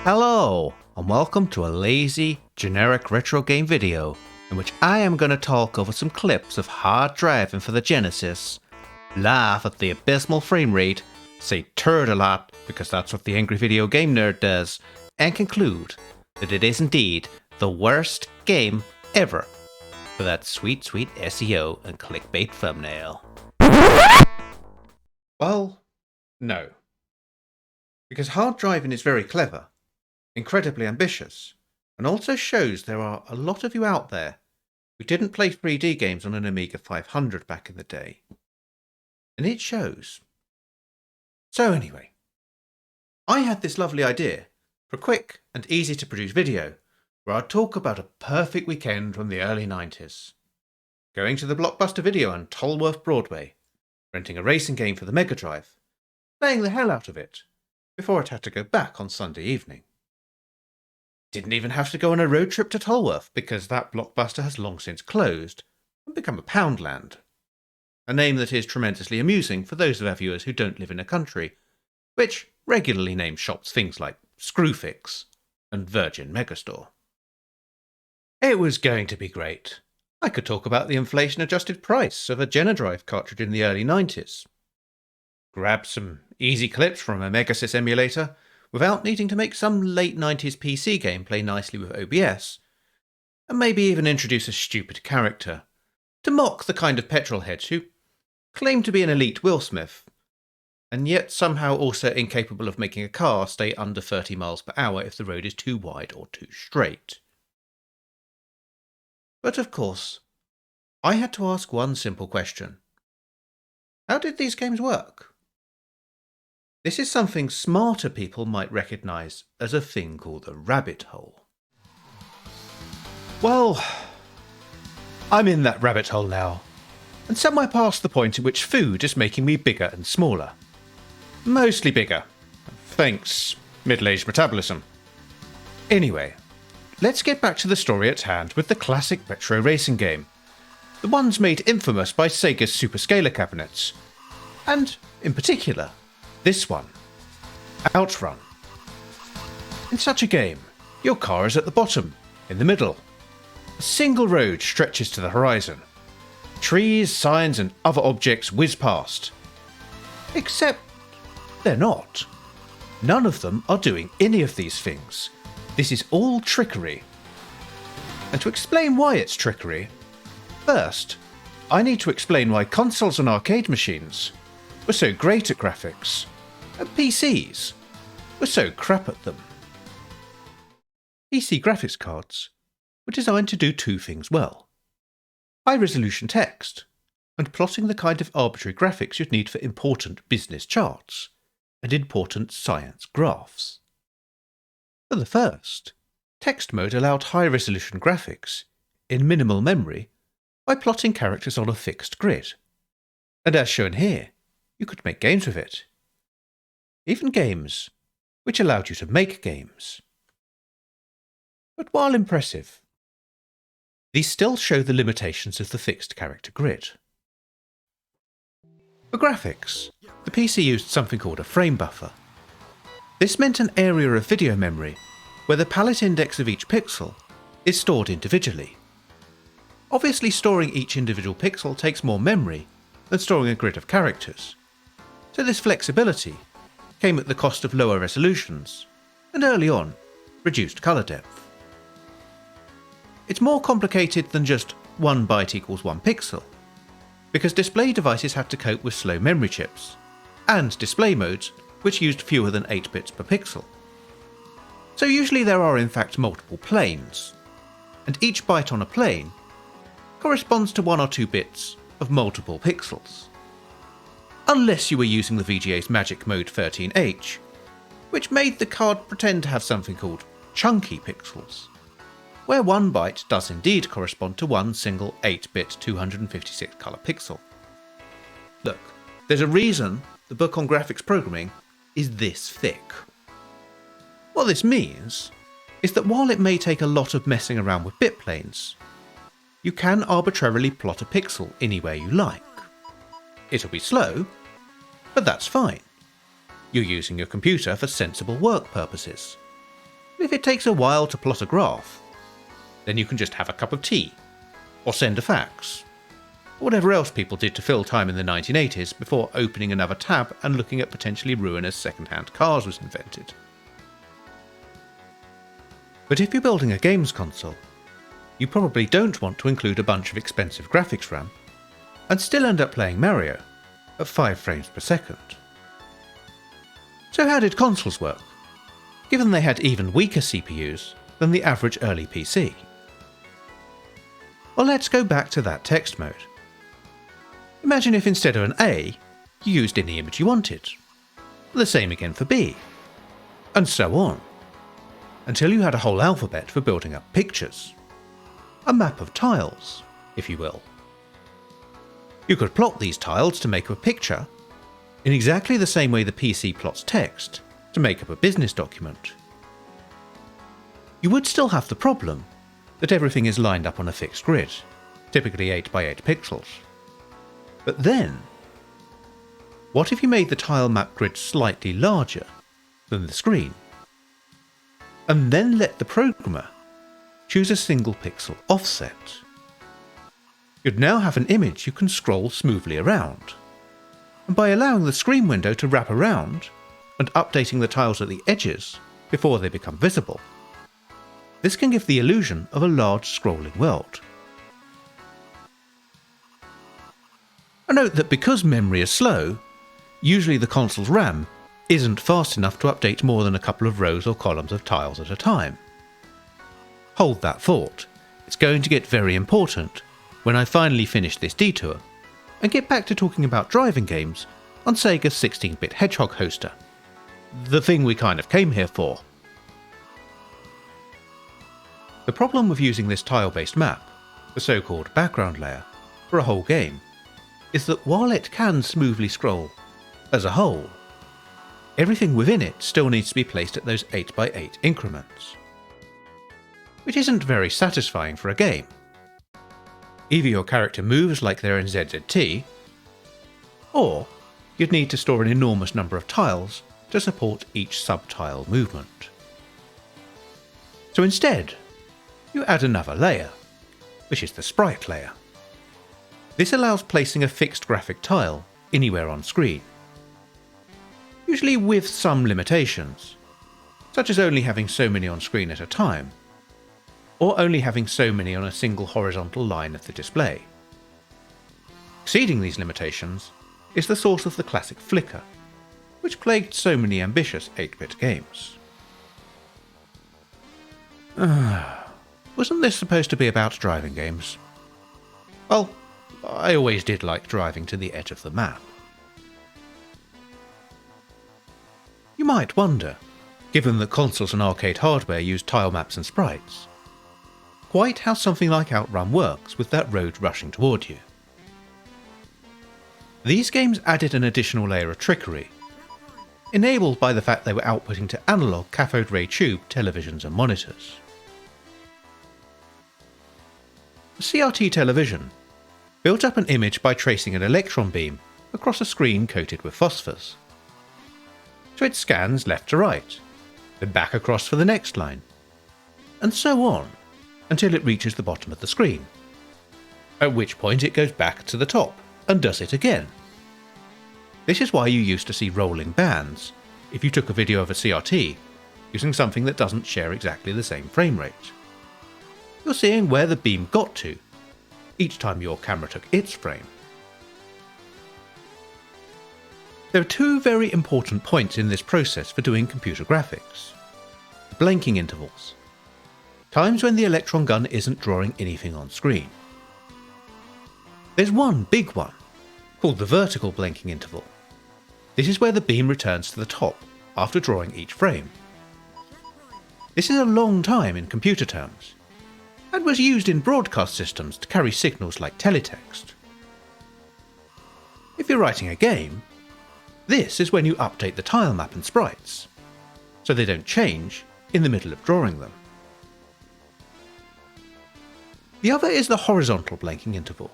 Hello, and welcome to a lazy, generic retro game video, in which I am going to talk over some clips of hard driving for the Genesis, laugh at the abysmal frame rate, say turd a lot, because that's what the angry video game nerd does, and conclude that it is indeed the worst game ever for that sweet, sweet SEO and clickbait thumbnail. Well, no. Because hard driving is very clever, incredibly ambitious, and also shows there are a lot of you out there who didn't play 3D games on an Amiga 500 back in the day. And it shows. So anyway, I had this lovely idea for a quick and easy to produce video where I'd talk about a perfect weekend from the early 90s. Going to the Blockbuster Video on Tolworth Broadway, renting a racing game for the MegaDrive, playing the hell out of it, before it had to go back on Sunday evening. Didn't even have to go on a road trip to Tolworth because that Blockbuster has long since closed and become a Poundland. A name that is tremendously amusing for those of our viewers who don't live in a country, which regularly names shops things like Screwfix and Virgin Megastore. It was going to be great. I could talk about the inflation-adjusted price of a MegaDrive cartridge in the early 90s. Grab some easy clips from a Megasys emulator without needing to make some late 90s PC game play nicely with OBS, and maybe even introduce a stupid character to mock the kind of petrolheads who claim to be an elite Willsmith, and yet somehow also incapable of making a car stay under 30 miles per hour if the road is too wide or too straight. But of course, I had to ask one simple question. How did these games work? This is something smarter people might recognise as a thing called a rabbit hole. Well, I'm in that rabbit hole now, and somewhere past the point at which food is making me bigger and smaller. Mostly bigger. Thanks, middle-aged metabolism. Anyway, let's get back to the story at hand with the classic retro racing game. The ones made infamous by Sega's Superscaler cabinets. And, in particular, this one, Outrun. In such a game, your car is at the bottom, in the middle. A single road stretches to the horizon. Trees, signs and other objects whiz past. Except they're not. None of them are doing any of these things. This is all trickery. And to explain why it's trickery, first, I need to explain why consoles and arcade machines were so great at graphics, and PCs were so crap at them. PC graphics cards were designed to do two things well: high-resolution text, and plotting the kind of arbitrary graphics you'd need for important business charts and important science graphs. For the first, text mode allowed high-resolution graphics in minimal memory by plotting characters on a fixed grid, and as shown here, you could make games with it. Even games which allowed you to make games. But while impressive, these still show the limitations of the fixed character grid. For graphics, the PC used something called a frame buffer. This meant an area of video memory where the palette index of each pixel is stored individually. Obviously, storing each individual pixel takes more memory than storing a grid of characters, so this flexibility came at the cost of lower resolutions, and early on, reduced colour depth. It's more complicated than just 1 byte equals 1 pixel, because display devices had to cope with slow memory chips, and display modes which used fewer than 8 bits per pixel. So usually there are in fact multiple planes, and each byte on a plane corresponds to 1 or 2 bits of multiple pixels. Unless you were using the VGA's Magic Mode 13H, which made the card pretend to have something called chunky pixels, where 1 byte does indeed correspond to one single 8-bit 256 colour pixel. Look, there's a reason the book on graphics programming is this thick. What this means is that while it may take a lot of messing around with bit planes, you can arbitrarily plot a pixel anywhere you like. It'll be slow, but that's fine. You're using your computer for sensible work purposes. if it takes a while to plot a graph, then you can just have a cup of tea, or send a fax, or whatever else people did to fill time in the 1980s before opening another tab and looking at potentially ruinous second-hand cars was invented. But if you're building a games console, you probably don't want to include a bunch of expensive graphics RAM, and still end up playing Mario at 5 frames per second. So how did consoles work, given they had even weaker CPUs than the average early PC? Well, let's go back to that text mode. Imagine if instead of an A, you used any image you wanted. The same again for B, and so on, until you had a whole alphabet for building up pictures. A map of tiles, if you will. You could plot these tiles to make up a picture, in exactly the same way the PC plots text to make up a business document. You would still have the problem that everything is lined up on a fixed grid, typically 8 by 8 pixels. But then, what if you made the tile map grid slightly larger than the screen, and then let the programmer choose a single pixel offset? You'd now have an image you can scroll smoothly around, and by allowing the screen window to wrap around and updating the tiles at the edges before they become visible, this can give the illusion of a large scrolling world. A note that because memory is slow, usually the console's RAM isn't fast enough to update more than a couple of rows or columns of tiles at a time. Hold that thought, it's going to get very important when I finally finish this detour and get back to talking about driving games on Sega's 16-bit Hedgehog hoster, the thing we kind of came here for. The problem with using this tile-based map, the so-called background layer, for a whole game, is that while it can smoothly scroll as a whole, everything within it still needs to be placed at those 8 by 8 increments, which isn't very satisfying for a game. Either your character moves like they're in ZZT, or you'd need to store an enormous number of tiles to support each sub-tile movement. So instead, you add another layer, which is the sprite layer. This allows placing a fixed graphic tile anywhere on screen, usually with some limitations, such as only having so many on screen at a time, or only having so many on a single horizontal line of the display. Exceeding these limitations is the source of the classic flicker, which plagued so many ambitious 8-bit games. Wasn't this supposed to be about driving games? Well, I always did like driving to the edge of the map. You might wonder, given that consoles and arcade hardware use tile maps and sprites, quite how something like Outrun works with that road rushing toward you. These games added an additional layer of trickery, enabled by the fact they were outputting to analog cathode ray tube televisions and monitors. A CRT television built up an image by tracing an electron beam across a screen coated with phosphors. So it scans left to right, then back across for the next line, and so on until it reaches the bottom of the screen, at which point it goes back to the top and does it again. This is why you used to see rolling bands if you took a video of a CRT using something that doesn't share exactly the same frame rate. You're seeing where the beam got to each time your camera took its frame. There are two very important points in this process for doing computer graphics. Blanking intervals. Times when the electron gun isn't drawing anything on screen. There's one big one, called the vertical blanking interval. This is where the beam returns to the top after drawing each frame. This is a long time in computer terms, and was used in broadcast systems to carry signals like teletext. If you're writing a game, this is when you update the tile map and sprites, so they don't change in the middle of drawing them. The other is the horizontal blanking interval.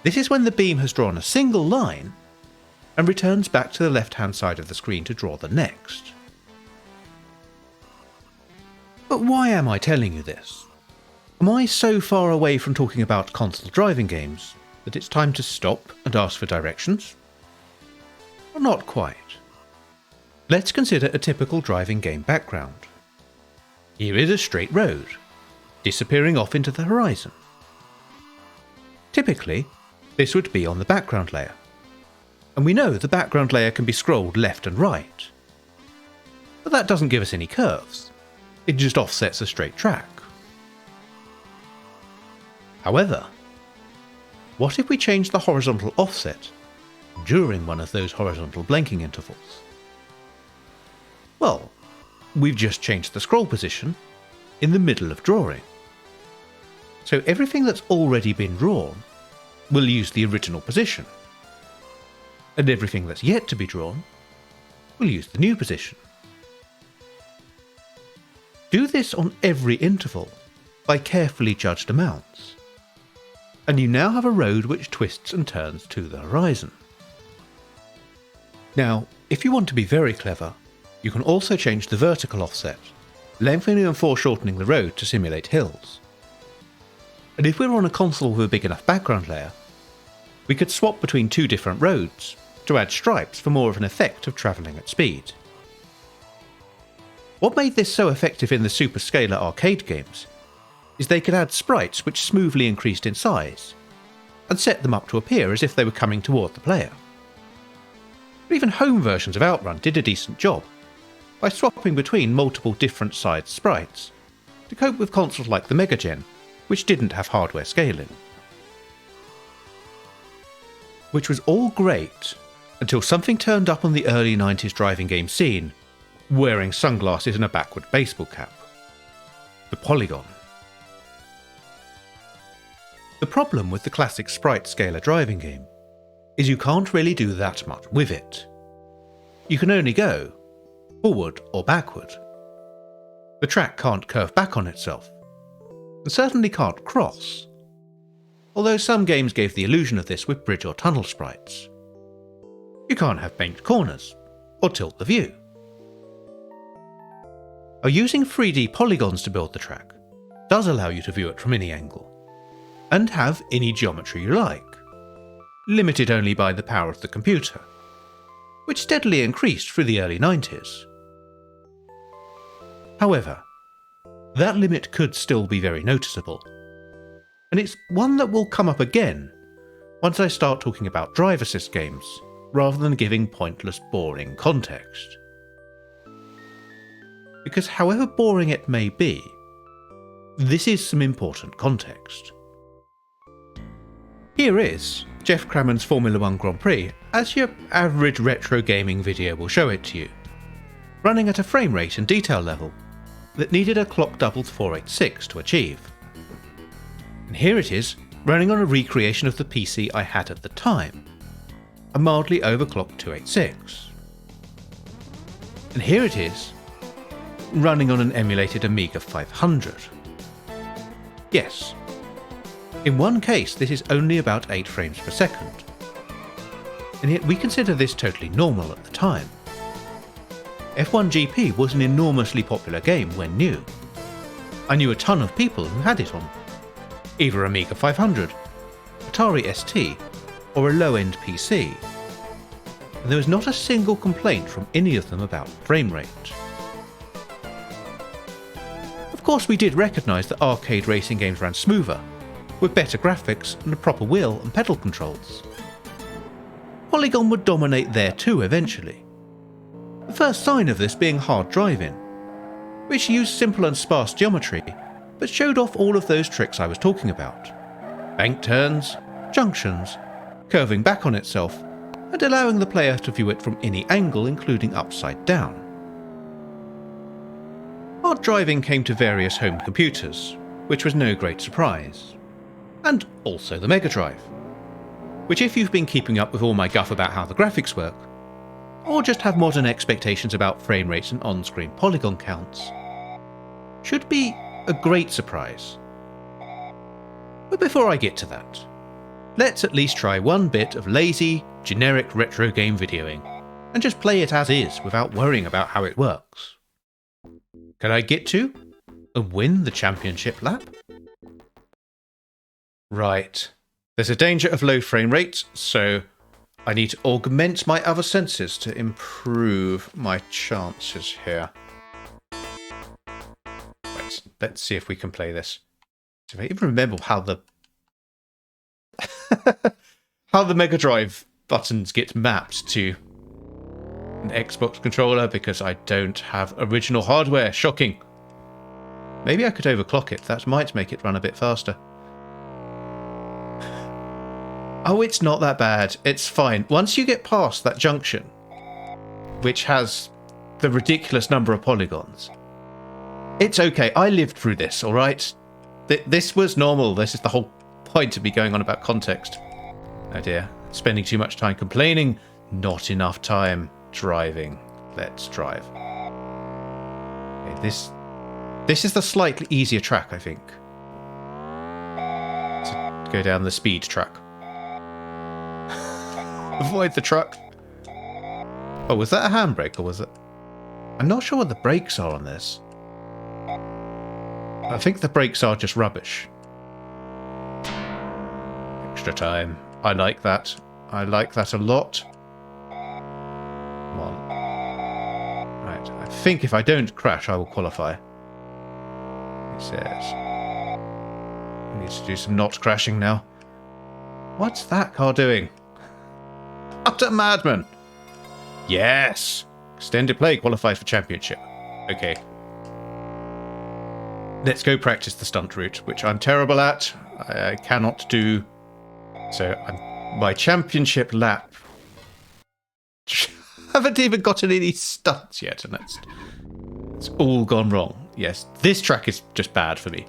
This is when the beam has drawn a single line and returns back to the left-hand side of the screen to draw the next. But why am I telling you this? Am I so far away from talking about console driving games that it's time to stop and ask for directions? Well, not quite. Let's consider a typical driving game background. Here is a straight road, disappearing off into the horizon. Typically, this would be on the background layer. And we know the background layer can be scrolled left and right. But that doesn't give us any curves. It just offsets a straight track. However, what if we change the horizontal offset during one of those horizontal blanking intervals? Well, we've just changed the scroll position in the middle of drawing. So everything that's already been drawn will use the original position. And everything that's yet to be drawn will use the new position. Do this on every interval by carefully judged amounts. And you now have a road which twists and turns to the horizon. Now, if you want to be very clever, you can also change the vertical offset, lengthening and foreshortening the road to simulate hills. And if we're on a console with a big enough background layer, we could swap between two different roads to add stripes for more of an effect of travelling at speed. What made this so effective in the super scalar arcade games is they could add sprites which smoothly increased in size, and set them up to appear as if they were coming toward the player. But even home versions of Outrun did a decent job, by swapping between multiple different sized sprites, to cope with consoles like the Mega Gen, which didn't have hardware scaling. Which was all great, until something turned up on the early 90s driving game scene, wearing sunglasses and a backward baseball cap. The Polygon. The problem with the classic sprite scalar driving game is you can't really do that much with it. You can only go forward or backward. The track can't curve back on itself, and certainly can't cross, although some games gave the illusion of this with bridge or tunnel sprites. You can't have banked corners, or tilt the view. Now, using 3D polygons to build the track does allow you to view it from any angle, and have any geometry you like, limited only by the power of the computer, which steadily increased through the early 90s. However, that limit could still be very noticeable, and it's one that will come up again once I start talking about drive assist games, rather than giving pointless, boring context. Because however boring it may be, this is some important context. Here is Jeff Crammond's Formula 1 Grand Prix, as your average retro gaming video will show it to you, running at a frame rate and detail level that needed a clock doubled 486 to achieve. And here it is, running on a recreation of the PC I had at the time, a mildly overclocked 286. And here it is, running on an emulated Amiga 500. Yes, in one case this is only about 8 frames per second, and yet we consider this totally normal at the time. F1 GP was an enormously popular game when new. I knew a ton of people who had it on either Amiga 500, Atari ST, or a low-end PC, and there was not a single complaint from any of them about frame rate. Of course, we did recognise that arcade racing games ran smoother, with better graphics and a proper wheel and pedal controls. Polygon would dominate there too eventually. The first sign of this being Hard Drivin, which used simple and sparse geometry, but showed off all of those tricks I was talking about. Bank turns, junctions, curving back on itself, and allowing the player to view it from any angle, including upside down. Hard driving came to various home computers, which was no great surprise. And also the MegaDrive, which, if you've been keeping up with all my guff about how the graphics work, or just have modern expectations about frame rates and on-screen polygon counts, should be a great surprise. But before I get to that, let's at least try one bit of lazy, generic retro game videoing, and just play it as is without worrying about how it works. Can I get to and win the championship lap? Right. There's a danger of low frame rates, so I need to augment my other senses to improve my chances here. Let's see if we can play this. Do I even remember how the how the Mega Drive buttons get mapped to an Xbox controller, because I don't have original hardware. Shocking. Maybe I could overclock it. That might make it run a bit faster. Oh, it's not that bad. It's fine. Once you get past that junction, which has the ridiculous number of polygons, it's okay. I lived through this, all right? This was normal. This is the whole point of me going on about context. Oh dear. Spending too much time complaining, not enough time driving. Let's drive. Okay, this is the slightly easier track, I think. To go down the speed track. Avoid the truck. Oh, was that a handbrake or was it? I'm not sure what the brakes are on this. I think the brakes are just rubbish. Extra time. I like that. I like that a lot. Come on. Right. I think if I don't crash, I will qualify. He says. I need to do some not crashing now. What's that car doing? Utter madman! Yes! Extended play qualifies for championship. Okay. Let's go practice the stunt route, which I'm terrible at. I cannot do. So, my championship lap. Haven't even gotten any stunts yet, and it's all gone wrong. Yes, this track is just bad for me.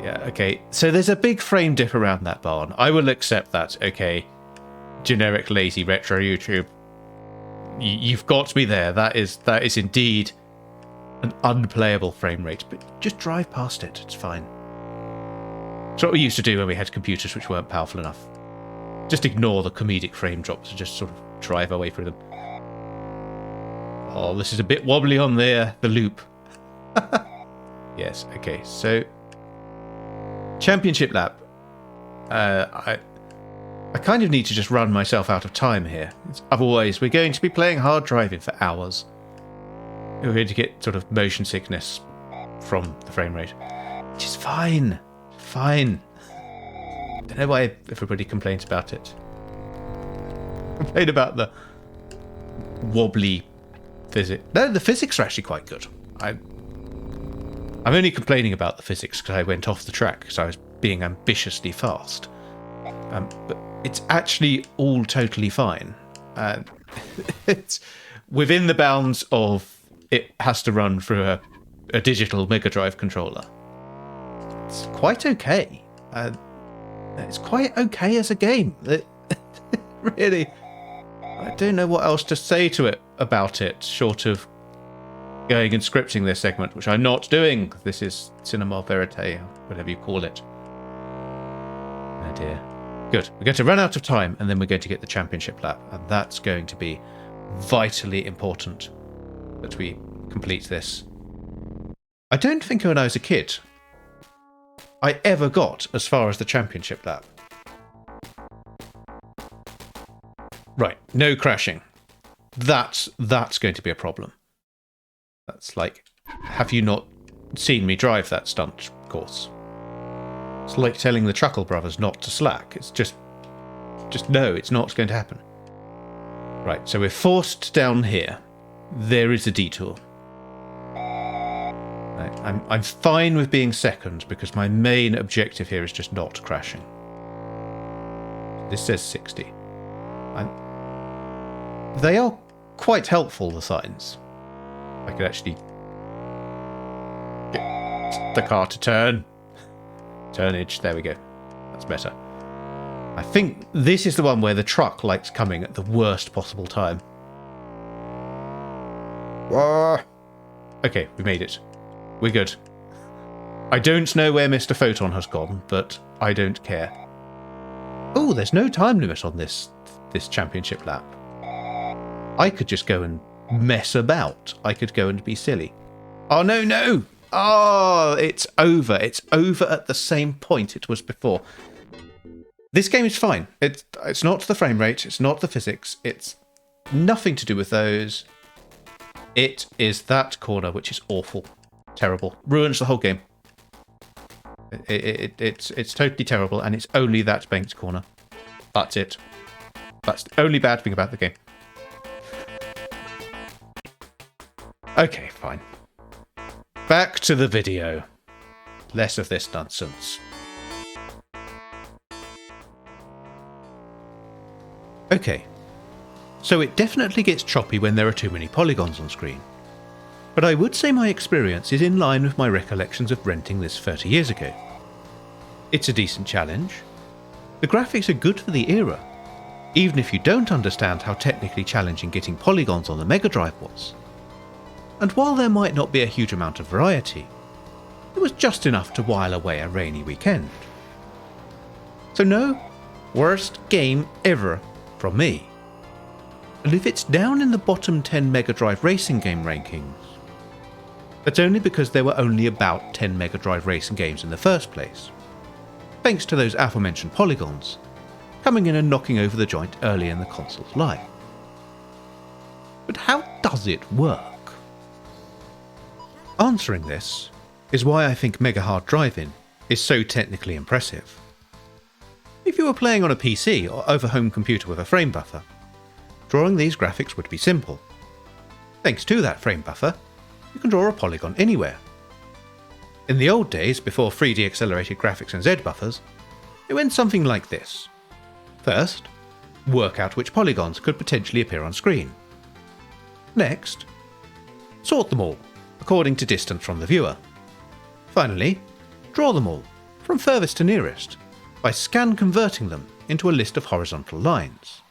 Yeah, okay. So there's a big frame dip around that barn. I will accept that, okay. Generic lazy retro YouTube. You've got me there. That is indeed an unplayable frame rate, but just drive past it. It's fine. It's what we used to do when we had computers which weren't powerful enough. Just ignore the comedic frame drops and just sort of drive away through them. Oh, this is a bit wobbly on the loop. Yes, okay, so championship lap. I kind of need to just run myself out of time here. Otherwise, we're going to be playing hard driving for hours. We're going to get sort of motion sickness from the frame rate. Which is fine. Fine. I don't know why everybody complains about it. Complain about the wobbly physics. No, the physics are actually quite good. I'm only complaining about the physics because I went off the track because I was being ambitiously fast. But it's actually all totally fine. It's within the bounds of it has to run through a digital MegaDrive controller. It's quite okay. It's quite okay as a game. Really, I don't know what else to say to it about it, short of going and scripting this segment, which I'm not doing. This is cinema verite, whatever you call it. Oh dear. Good. We're going to run out of time, and then we're going to get the championship lap, and that's going to be vitally important that we complete this. I don't think when I was a kid I ever got as far as the championship lap. Right, no crashing. That's going to be a problem. That's like, have you not seen me drive that stunt course? It's like telling the Chuckle Brothers not to slack. It's just no, it's not going to happen. Right, so we're forced down here. There is a detour. Right, I'm fine with being second because my main objective here is just not crashing. This says 60. They are quite helpful, the signs. I could actually get the car to turn. Turnage, there we go. That's better. I think this is the one where the truck likes coming at the worst possible time. Okay, we made it. We're good. I don't know where Mr. Photon has gone, but I don't care. Oh, there's no time limit on this championship lap. I could just go and mess about. I could go and be silly. Oh, no, no! Oh, it's over. It's over at the same point it was before. This game is fine. It's not the frame rate. It's not the physics. It's nothing to do with those. It is that corner, which is awful. Terrible. Ruins the whole game. It's totally terrible, and it's only that banked corner. That's it. That's the only bad thing about the game. Okay, fine. Back to the video. Less of this nonsense. Okay. So it definitely gets choppy when there are too many polygons on screen. But I would say my experience is in line with my recollections of renting this 30 years ago. It's a decent challenge. The graphics are good for the era, even if you don't understand how technically challenging getting polygons on the MegaDrive was. And while there might not be a huge amount of variety, it was just enough to while away a rainy weekend. So no, worst game ever from me. And if it's down in the bottom 10 MegaDrive Racing game rankings, that's only because there were only about 10 MegaDrive Racing games in the first place, thanks to those aforementioned polygons coming in and knocking over the joint early in the console's life. But how does it work? Answering this is why I think Mega Hard Drivin is so technically impressive. If you were playing on a PC or over home computer with a frame buffer, drawing these graphics would be simple. Thanks to that frame buffer, you can draw a polygon anywhere. In the old days, before 3D accelerated graphics and Z buffers, it went something like this. First, work out which polygons could potentially appear on screen. Next, sort them all, according to distance from the viewer. Finally, draw them all, from furthest to nearest, by scan converting them into a list of horizontal lines.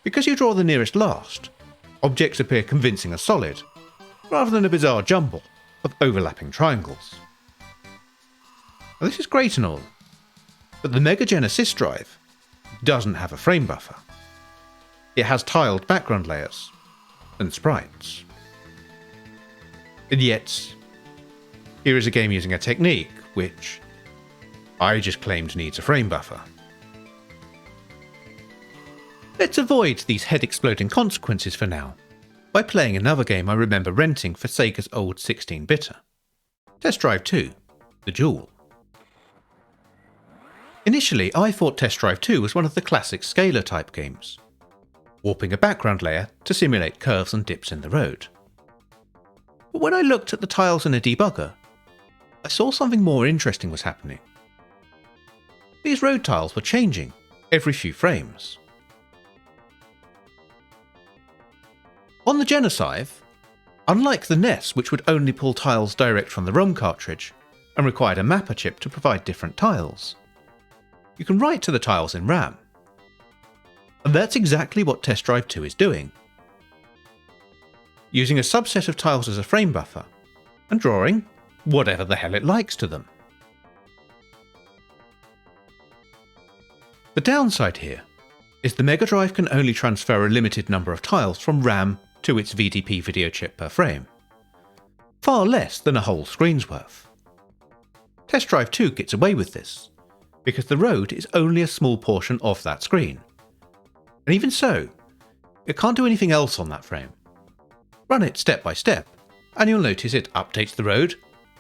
Because you draw the nearest last, objects appear convincing as solid, rather than a bizarre jumble of overlapping triangles. Now, this is great and all, but the Mega Genesis drive doesn't have a frame buffer. It has tiled background layers and sprites. And yet, here is a game using a technique which I just claimed needs a frame buffer. Let's avoid these head-exploding consequences for now by playing another game I remember renting for Sega's old 16-bitter. Test Drive 2, The Duel. Initially, I thought Test Drive 2 was one of the classic scalar-type games, warping a background layer to simulate curves and dips in the road. But when I looked at the tiles in a debugger, I saw something more interesting was happening. These road tiles were changing every few frames. On the Genescive, unlike the NES, which would only pull tiles direct from the ROM cartridge and required a mapper chip to provide different tiles, you can write to the tiles in RAM. And that's exactly what Test Drive 2 is doing. Using a subset of tiles as a frame buffer, and drawing whatever the hell it likes to them. The downside here is the MegaDrive can only transfer a limited number of tiles from RAM to its VDP video chip per frame, far less than a whole screen's worth. Test Drive 2 gets away with this, because the road is only a small portion of that screen. And even so, it can't do anything else on that frame. Run it step by step, and you'll notice it updates the road,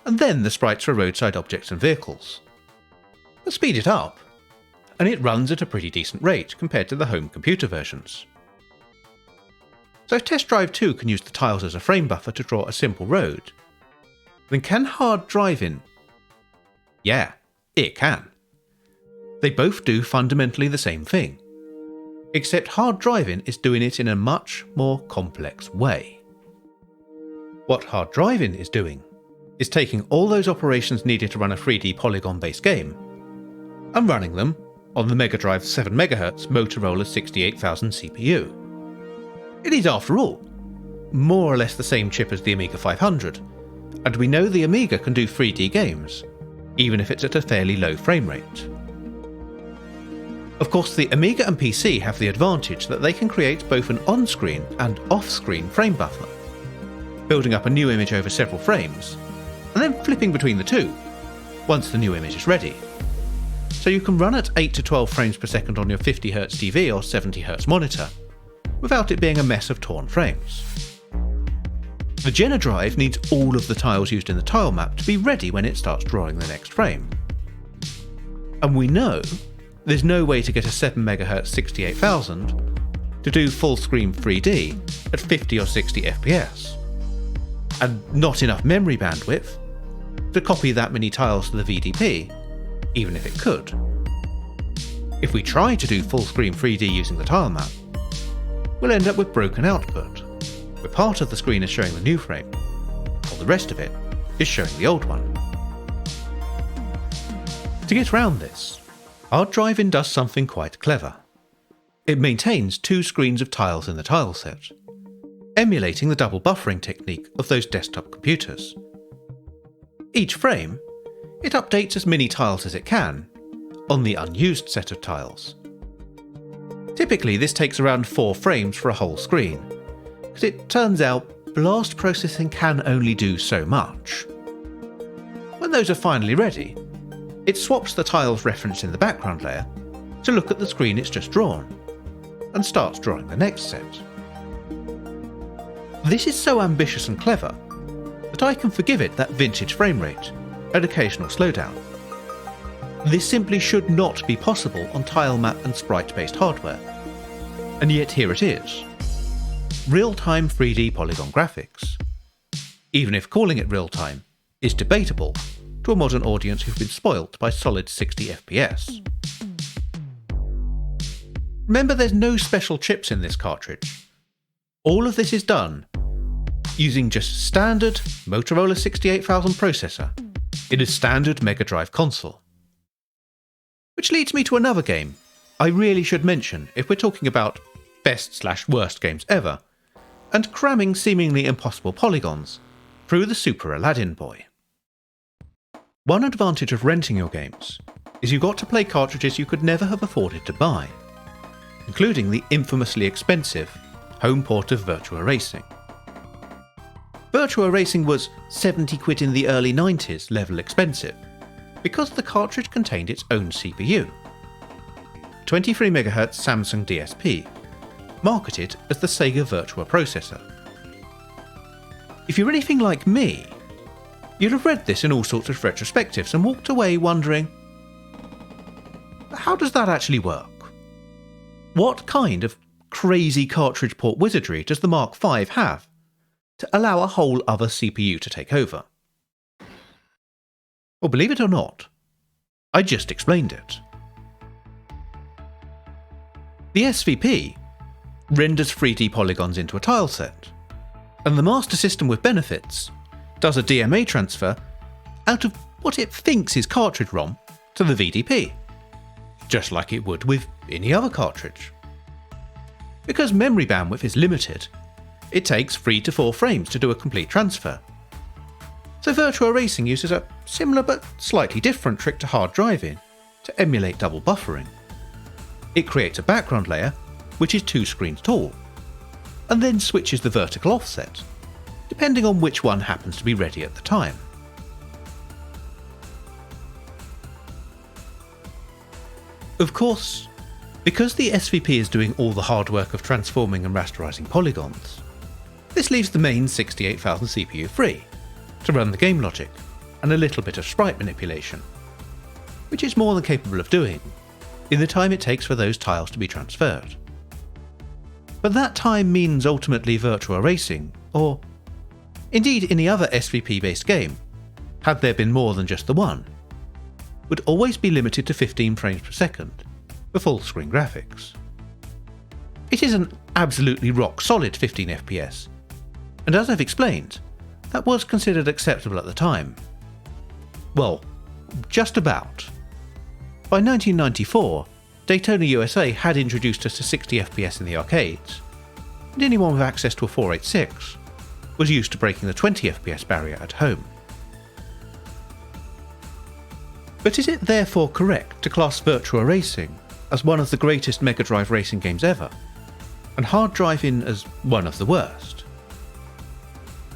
and then the sprites for roadside objects and vehicles. But speed it up, and it runs at a pretty decent rate compared to the home computer versions. So if Test Drive 2 can use the tiles as a frame buffer to draw a simple road, then can Hard Drivin? Yeah, it can. They both do fundamentally the same thing, except Hard Drivin is doing it in a much more complex way. What Hard Drivin is doing is taking all those operations needed to run a 3D polygon-based game and running them on the MegaDrive 7MHz Motorola 68000 CPU. It is, after all, more or less the same chip as the Amiga 500, and we know the Amiga can do 3D games, even if it's at a fairly low frame rate. Of course, the Amiga and PC have the advantage that they can create both an on-screen and off-screen frame buffer. building up a new image over several frames, and then flipping between the two once the new image is ready. So you can run at 8 to 12 frames per second on your 50Hz TV or 70Hz monitor, without it being a mess of torn frames. The MegaDrive needs all of the tiles used in the tile map to be ready when it starts drawing the next frame. And we know there's no way to get a 7 MHz 68000 to do full screen 3D at 50 or 60 FPS, and not enough memory bandwidth to copy that many tiles to the VDP, even if it could. If we try to do full screen 3D using the tile map, we'll end up with broken output, where part of the screen is showing the new frame, while the rest of it is showing the old one. To get around this, Hard Drivin does something quite clever. It maintains 2 screens of tiles in the tile set, emulating the double buffering technique of those desktop computers. Each frame, it updates as many tiles as it can on the unused set of tiles. Typically this takes around 4 frames for a whole screen, because it turns out blast processing can only do so much. When those are finally ready, it swaps the tiles referenced in the background layer to look at the screen it's just drawn, and starts drawing the next set. This is so ambitious and clever that I can forgive it that vintage frame rate and occasional slowdown. This simply should not be possible on tile map and sprite-based hardware, and yet here it is. Real-time 3D polygon graphics. Even if calling it real-time is debatable to a modern audience who've been spoilt by solid 60 FPS. Remember, there's no special chips in this cartridge. All of this is done using just standard Motorola 68000 processor in a standard MegaDrive console. Which leads me to another game I really should mention if we're talking about best/worst games ever, and cramming seemingly impossible polygons through the Super Aladdin Boy. One advantage of renting your games is you got to play cartridges you could never have afforded to buy, including the infamously expensive home port of Virtua Racing. Virtua Racing was 70 quid in the early 90s level expensive, because the cartridge contained its own CPU. 23 MHz Samsung DSP, marketed as the Sega Virtua processor. If you're anything like me, you'd have read this in all sorts of retrospectives and walked away wondering, how does that actually work? What kind of crazy cartridge port wizardry does the Mark V have to allow a whole other CPU to take over? Well, believe it or not, I just explained it. The SVP renders 3D polygons into a tile set, and the master system with benefits does a DMA transfer out of what it thinks is cartridge ROM to the VDP, just like it would with any other cartridge. Because memory bandwidth is limited, it takes 3 to 4 frames to do a complete transfer. So Virtua Racing uses a similar but slightly different trick to Hard Drivin to emulate double buffering. It creates a background layer which is 2 screens tall, and then switches the vertical offset, depending on which one happens to be ready at the time. Of course, because the SVP is doing all the hard work of transforming and rasterizing polygons, this leaves the main 68000 CPU free to run the game logic and a little bit of sprite manipulation, which it's more than capable of doing in the time it takes for those tiles to be transferred. But that time means ultimately Virtua Racing, or indeed any other SVP-based game, had there been more than just the one, would always be limited to 15 frames per second for full-screen graphics. It is an absolutely rock-solid 15 FPS, and as I've explained, that was considered acceptable at the time. Well, just about. By 1994, Daytona USA had introduced us to 60 FPS in the arcades, and anyone with access to a 486 was used to breaking the 20 FPS barrier at home. But is it therefore correct to class Virtua Racing as one of the greatest MegaDrive racing games ever, and Hard Drivin as one of the worst?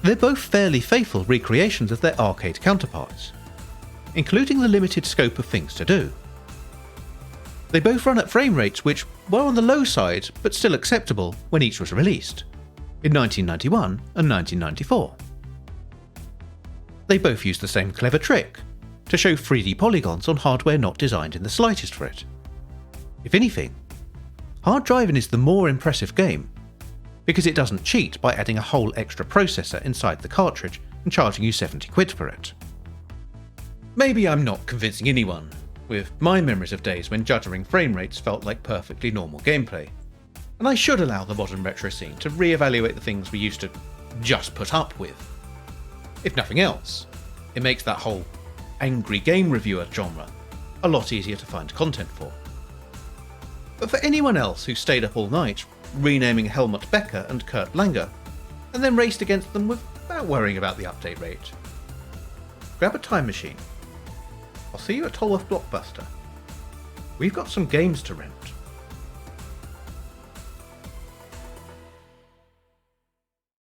they're both fairly faithful recreations of their arcade counterparts, including the limited scope of things to do. They both run at frame rates which were on the low side but still acceptable when each was released, in 1991 and 1994. They both use the same clever trick, to show 3D polygons on hardware not designed in the slightest for it. If anything, Hard Drivin is the more impressive game, because it doesn't cheat by adding a whole extra processor inside the cartridge and charging you 70 quid for it. Maybe I'm not convincing anyone, with my memories of days when juddering frame rates felt like perfectly normal gameplay, and I should allow the modern retro scene to re-evaluate the things we used to just put up with. If nothing else, it makes that whole angry game reviewer genre a lot easier to find content for. But for anyone else who stayed up all night renaming Helmut Becker and Kurt Langer, and then raced against them without worrying about the update rate, grab a time machine. I'll see you at Tolworth Blockbuster. We've got some games to rent.